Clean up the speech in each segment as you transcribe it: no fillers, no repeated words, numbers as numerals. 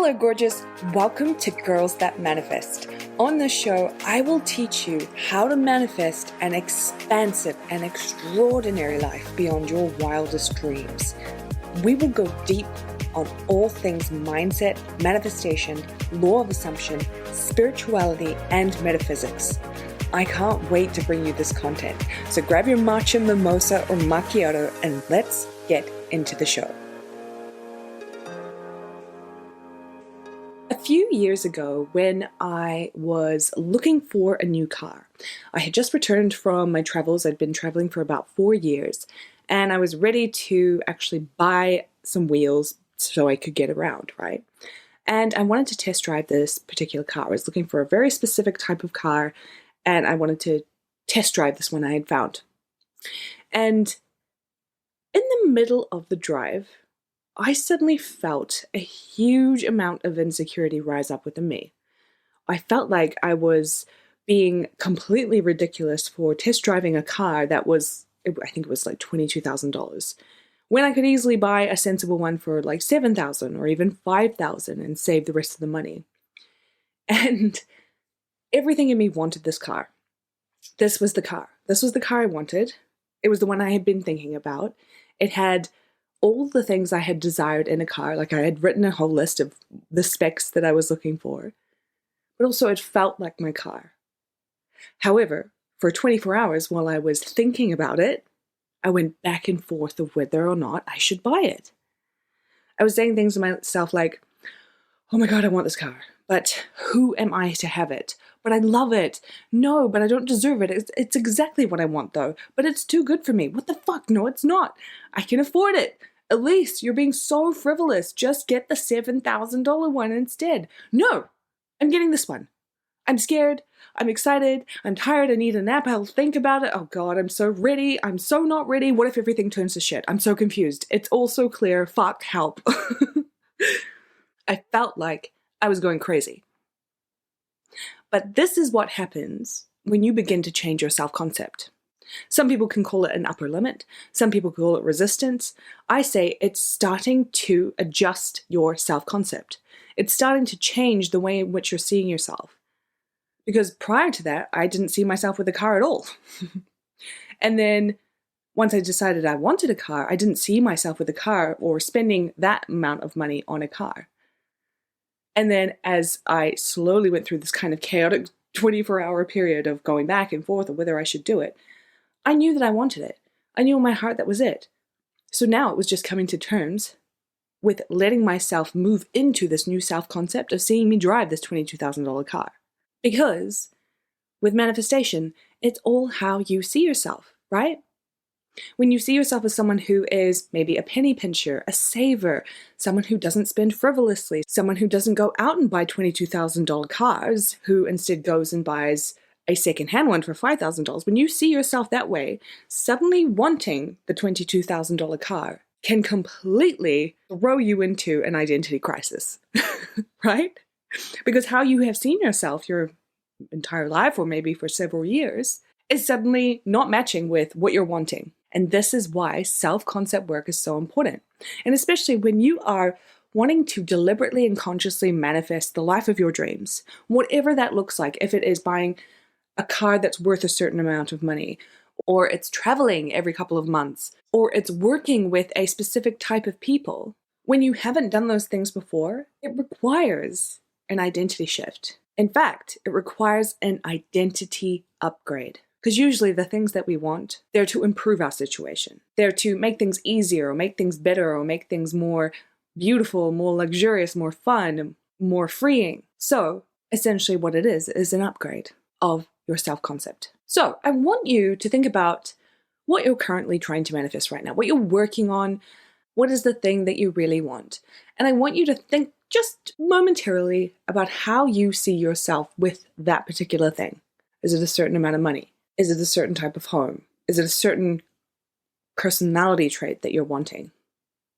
Hello, gorgeous. Welcome to Girls That Manifest. On this show, I will teach you how to manifest an expansive and extraordinary life beyond your wildest dreams. We will go deep on all things mindset, manifestation, law of assumption, spirituality, and metaphysics. I can't wait to bring you this content. So grab your matcha, mimosa, or macchiato and let's get into the show. A few years ago, when I was looking for a new car, I had just returned from my travels. I'd been traveling for about 4 years, and I was ready to actually buy some wheels so I could get around, right? And I wanted to test drive this particular car. I was looking for a very specific type of car, and I wanted to test drive this one I had found. And in the middle of the drive, I suddenly felt a huge amount of insecurity rise up within me. I felt like I was being completely ridiculous for test driving a car that was, I think it was like $22,000, when I could easily buy a sensible one for like $7,000 or even $5,000 and save the rest of the money. And everything in me wanted this car. This was the car. This was the car I wanted. It was the one I had been thinking about. It had all the things I had desired in a car. Like, I had written a whole list of the specs that I was looking for, but also it felt like my car. However, for 24 hours while I was thinking about it, I went back and forth of whether or not I should buy it. I was saying things to myself like, oh my God, I want this car, but who am I to have it? But I love it. No, but I don't deserve it. It's exactly what I want though, but it's too good for me. What the fuck? No, it's not. I can afford it. Elise, you're being so frivolous. Just get the $7,000 one instead. No, I'm getting this one. I'm scared. I'm excited. I'm tired. I need a nap. I'll think about it. Oh God, I'm so ready. I'm so not ready. What if everything turns to shit? I'm so confused. It's all so clear. Fuck, help. I felt like I was going crazy. But this is what happens when you begin to change your self-concept. Some people can call it an upper limit. Some people call it resistance. I say it's starting to adjust your self-concept. It's starting to change the way in which you're seeing yourself. Because prior to that, I didn't see myself with a car at all. And then once I decided I wanted a car, I didn't see myself with a car or spending that amount of money on a car. And then as I slowly went through this kind of chaotic 24-hour period of going back and forth of whether I should do it, I knew that I wanted it. I knew in my heart that was it. So now it was just coming to terms with letting myself move into this new self-concept of seeing me drive this $22,000 car. Because with manifestation, it's all how you see yourself, right? When you see yourself as someone who is maybe a penny pincher, a saver, someone who doesn't spend frivolously, someone who doesn't go out and buy $22,000 cars, who instead goes and buys a secondhand one for $5,000, when you see yourself that way, suddenly wanting the $22,000 car can completely throw you into an identity crisis, right? Because how you have seen yourself your entire life, or maybe for several years, is suddenly not matching with what you're wanting. And this is why self-concept work is so important. And especially when you are wanting to deliberately and consciously manifest the life of your dreams, whatever that looks like, if it is buying a car that's worth a certain amount of money, or it's traveling every couple of months, or it's working with a specific type of people, when you haven't done those things before, it requires an identity shift. In fact, it requires an identity upgrade. Because usually the things that we want, they're to improve our situation. They're to make things easier, or make things better, or make things more beautiful, more luxurious, more fun, more freeing. So essentially what it is an upgrade of your self-concept. So I want you to think about what you're currently trying to manifest right now, what you're working on, what is the thing that you really want. And I want you to think just momentarily about how you see yourself with that particular thing. Is it a certain amount of money? Is it a certain type of home? Is it a certain personality trait that you're wanting?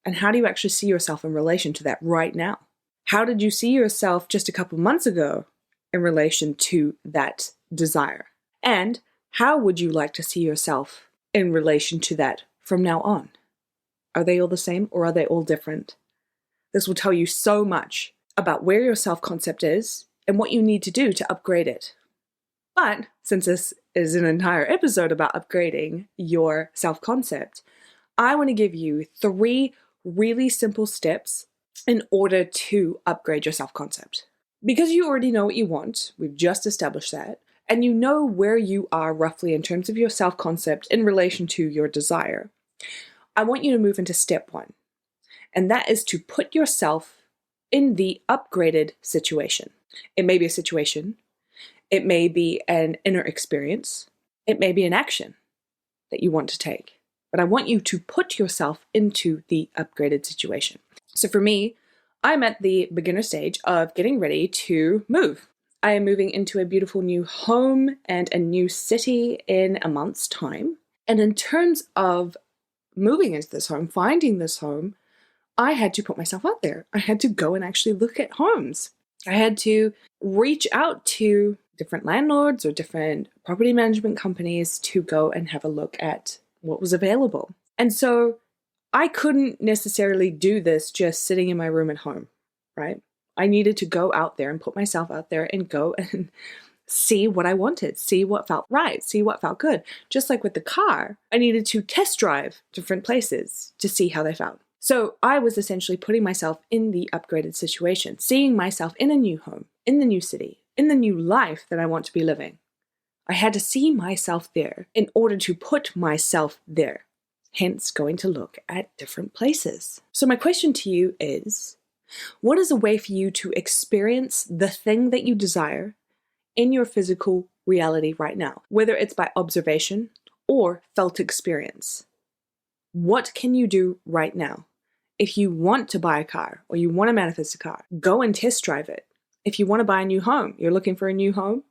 And how do you actually see yourself in relation to that right now? How did you see yourself just a couple months ago in relation to that desire? And how would you like to see yourself in relation to that from now on? Are they all the same or are they all different? This will tell you so much about where your self-concept is and what you need to do to upgrade it. But since this is an entire episode about upgrading your self-concept, I want to give you 3 really simple steps in order to upgrade your self-concept. Because you already know what you want, we've just established that, and you know where you are roughly in terms of your self-concept in relation to your desire, I want you to move into step 1. And that is to put yourself in the upgraded situation. It may be a situation, it may be an inner experience, it may be an action that you want to take. But I want you to put yourself into the upgraded situation. So for me, I'm at the beginner stage of getting ready to move. I am moving into a beautiful new home and a new city in a month's time. And in terms of moving into this home, finding this home, I had to put myself out there. I had to go and actually look at homes. I had to reach out to different landlords or different property management companies to go and have a look at what was available. And so I couldn't necessarily do this just sitting in my room at home, right? I needed to go out there and put myself out there and go and see what I wanted, see what felt right, see what felt good. Just like with the car, I needed to test drive different places to see how they felt. So I was essentially putting myself in the upgraded situation, seeing myself in a new home, in the new city, in the new life that I want to be living. I had to see myself there in order to put myself there, hence going to look at different places. So my question to you is, what is a way for you to experience the thing that you desire in your physical reality right now, whether it's by observation or felt experience? What can you do right now? If you want to buy a car or you want to manifest a car, go and test drive it. If you want to buy a new home, you're looking for a new home,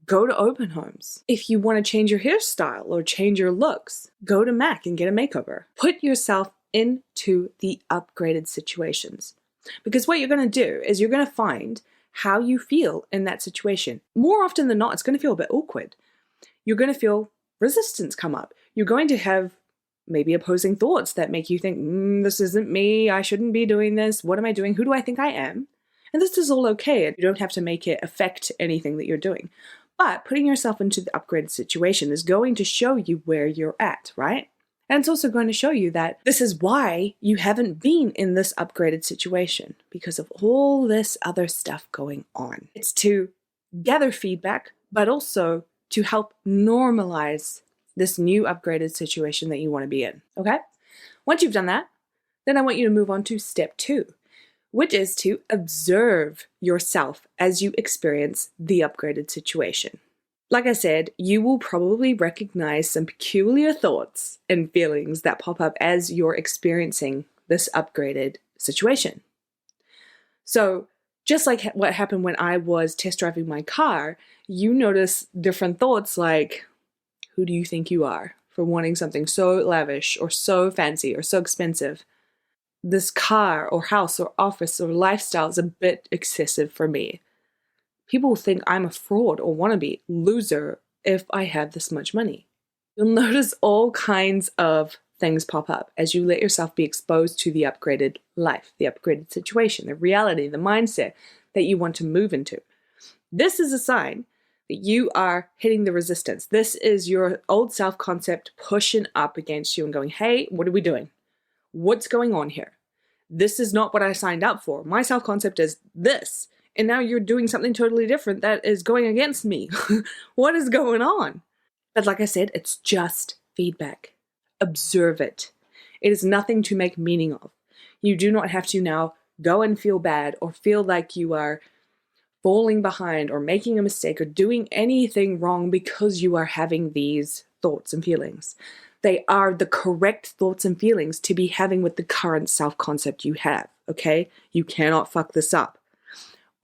go to open homes. If you want to change your hairstyle or change your looks, go to MAC and get a makeover. Put yourself into the upgraded situations. Because what you're going to do is you're going to find how you feel in that situation. More often than not, it's going to feel a bit awkward. You're going to feel resistance come up. You're going to have maybe opposing thoughts that make you think, this isn't me, I shouldn't be doing this, what am I doing, who do I think I am? And this is all okay. You don't have to make it affect anything that you're doing. But putting yourself into the upgraded situation is going to show you where you're at, right? And it's also going to show you that this is why you haven't been in this upgraded situation, because of all this other stuff going on. It's to gather feedback, but also to help normalize this new upgraded situation that you want to be in, okay? Once you've done that, then I want you to move on to step 2, which is to observe yourself as you experience the upgraded situation. Like I said, you will probably recognize some peculiar thoughts and feelings that pop up as you're experiencing this upgraded situation. So just like what happened when I was test driving my car, you notice different thoughts like, who do you think you are for wanting something so lavish or so fancy or so expensive? This car or house or office or lifestyle is a bit excessive for me. People think I'm a fraud or wannabe loser if I have this much money. You'll notice all kinds of things pop up as you let yourself be exposed to the upgraded life, the upgraded situation, the reality, the mindset that you want to move into. This is a sign that you are hitting the resistance. This is your old self-concept pushing up against you and going, hey, what are we doing? What's going on here? This is not what I signed up for. My self-concept is this. And now you're doing something totally different that is going against me. What is going on? But like I said, it's just feedback. Observe it. It is nothing to make meaning of. You do not have to now go and feel bad or feel like you are falling behind or making a mistake or doing anything wrong because you are having these thoughts and feelings. They are the correct thoughts and feelings to be having with the current self-concept you have, okay? You cannot fuck this up.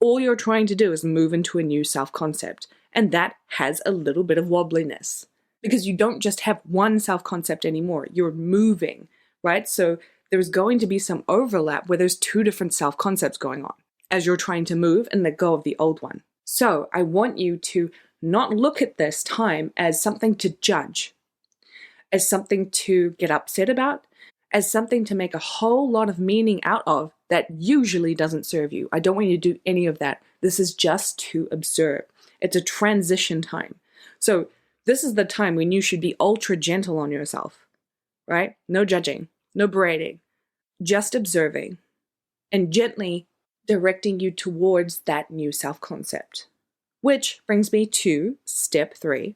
All you're trying to do is move into a new self-concept, and that has a little bit of wobbliness because you don't just have one self-concept anymore. You're moving, right? So there's going to be some overlap where there's 2 different self-concepts going on as you're trying to move and let go of the old one. So I want you to not look at this time as something to judge, as something to get upset about, as something to make a whole lot of meaning out of that usually doesn't serve you. I don't want you to do any of that. This is just to observe. It's a transition time. So this is the time when you should be ultra gentle on yourself, right? No judging, no berating, just observing and gently directing you towards that new self-concept. Which brings me to step 3,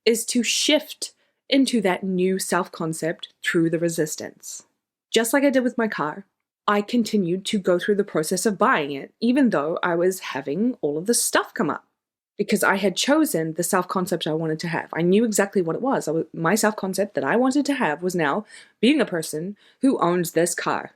is to shift into that new self-concept through the resistance. Just like I did with my car, I continued to go through the process of buying it, even though I was having all of this stuff come up. Because I had chosen the self-concept I wanted to have. I knew exactly what it was. My self-concept that I wanted to have was now being a person who owns this car,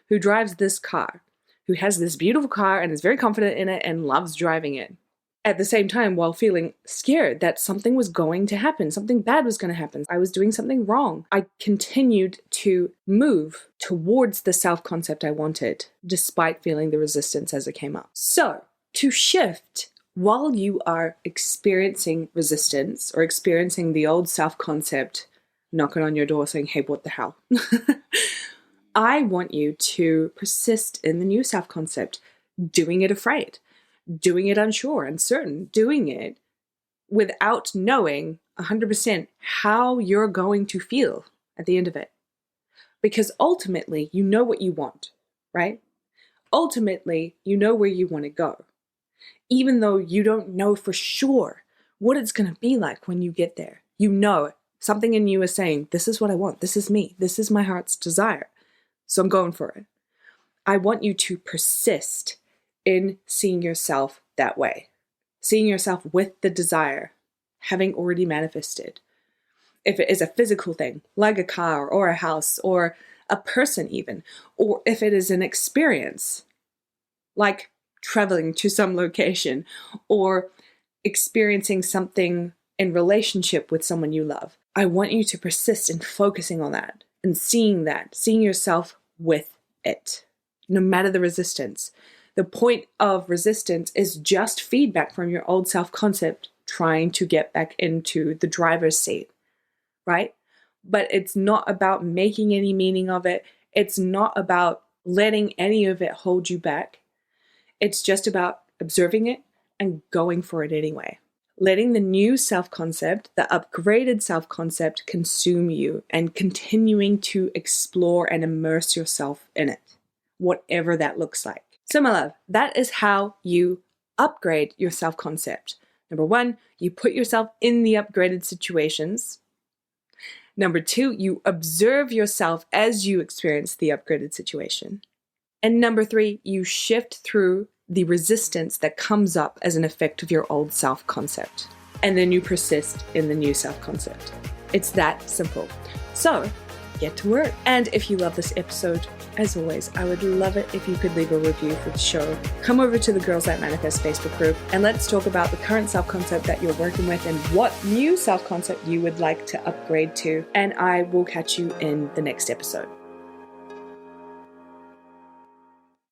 who drives this car, who has this beautiful car and is very confident in it and loves driving it. At the same time, while feeling scared that something was going to happen, something bad was going to happen, I was doing something wrong, I continued to move towards the self-concept I wanted, despite feeling the resistance as it came up. So, to shift while you are experiencing resistance or experiencing the old self-concept knocking on your door saying, hey, what the hell? I want you to persist in the new self-concept, doing it afraid, doing it unsure, uncertain, doing it without knowing 100% how you're going to feel at the end of it. Because ultimately, you know what you want, right? Ultimately, you know where you want to go. Even though you don't know for sure what it's going to be like when you get there. You know, something in you is saying, this is what I want. This is me. This is my heart's desire. So I'm going for it. I want you to persist in seeing yourself that way. Seeing yourself with the desire, having already manifested. If it is a physical thing, like a car or a house or a person even, or if it is an experience, like traveling to some location or experiencing something in relationship with someone you love. I want you to persist in focusing on that and seeing yourself with it, no matter the resistance. The point of resistance is just feedback from your old self-concept trying to get back into the driver's seat, right? But it's not about making any meaning of it. It's not about letting any of it hold you back. It's just about observing it and going for it anyway. Letting the new self-concept, the upgraded self-concept, consume you and continuing to explore and immerse yourself in it, whatever that looks like. So my love, that is how you upgrade your self-concept. Number 1, you put yourself in the upgraded situations. Number 2, you observe yourself as you experience the upgraded situation. And number 3, you shift through the resistance that comes up as an effect of your old self-concept. And then you persist in the new self-concept. It's that simple. So, get to work. And if you love this episode, as always, I would love it if you could leave a review for the show. Come over to the Girls That Manifest Facebook group and let's talk about the current self-concept that you're working with and what new self-concept you would like to upgrade to. And I will catch you in the next episode.